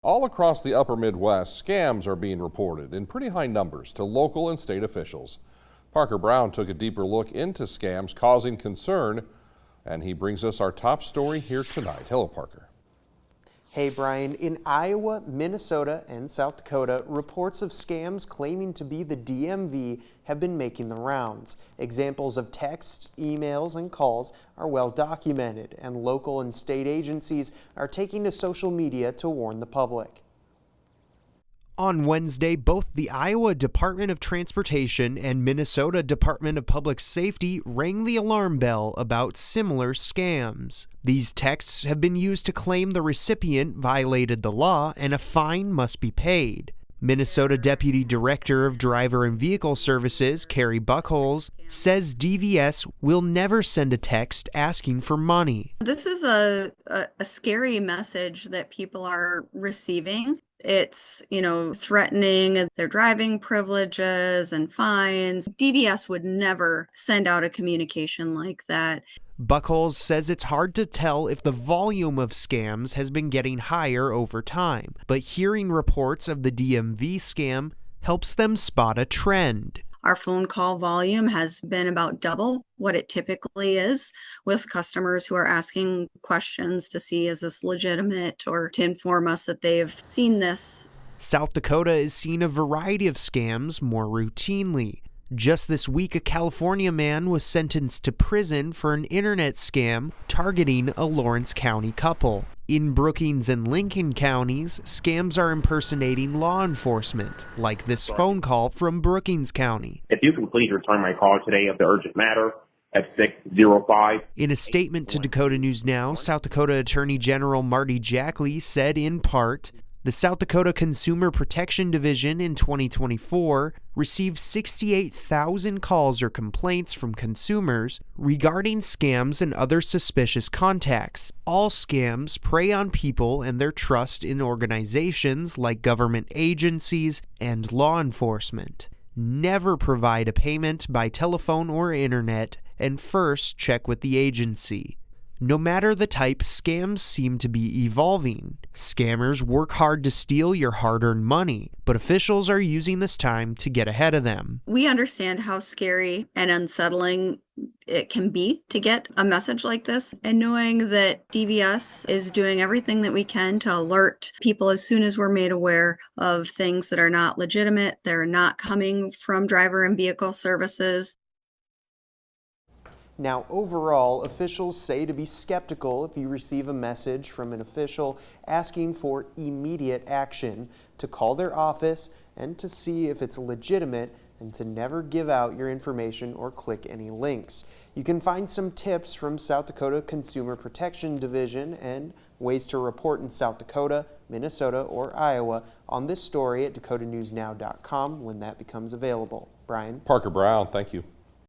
All across the upper Midwest, scams are being reported in pretty high numbers to local and state officials. Parker Brown took a deeper look into scams causing concern, and he brings us our top story here tonight. Hello, Parker. Hey, Brian. In Iowa, Minnesota, and South Dakota, reports of scams claiming to be the DMV have been making the rounds. Examples of texts, emails, and calls are well documented, and local and state agencies are taking to social media to warn the public. On Wednesday, both the Iowa Department of Transportation and Minnesota Department of Public Safety rang the alarm bell about similar scams. These texts have been used to claim the recipient violated the law and a fine must be paid. Minnesota Deputy Director of Driver and Vehicle Services, Carrie Buckholz, says DVS will never send a text asking for money. This is a scary message that people are receiving. It's, threatening their driving privileges and fines. DVS would never send out a communication like that. Buckholz says it's hard to tell if the volume of scams has been getting higher over time, but hearing reports of the DMV scam helps them spot a trend. Our phone call volume has been about double what it typically is, with customers who are asking questions to see is this legitimate or to inform us that they've seen this. South Dakota is seeing a variety of scams more routinely. Just this week, a California man was sentenced to prison for an internet scam targeting a Lawrence County couple. In Brookings and Lincoln counties, scams are impersonating law enforcement, like this phone call from Brookings County. If you can please return my call today of the urgent matter at 605. In a statement to Dakota News Now, South Dakota Attorney General Marty Jackley said in part, the South Dakota Consumer Protection Division in 2024 received 68,000 calls or complaints from consumers regarding scams and other suspicious contacts. All scams prey on people and their trust in organizations like government agencies and law enforcement. Never provide a payment by telephone or internet, and first check with the agency. No matter the type, scams seem to be evolving. Scammers work hard to steal your hard-earned money, but officials are using this time to get ahead of them. We understand how scary and unsettling it can be to get a message like this, and knowing that DVS is doing everything that we can to alert people as soon as we're made aware of things that are not legitimate, they're not coming from driver and vehicle services. Now, overall, officials say to be skeptical if you receive a message from an official asking for immediate action, to call their office and to see if it's legitimate, and to never give out your information or click any links. You can find some tips from South Dakota Consumer Protection Division and ways to report in South Dakota, Minnesota, or Iowa on this story at dakotanewsnow.com when that becomes available. Brian? Parker Brown, thank you.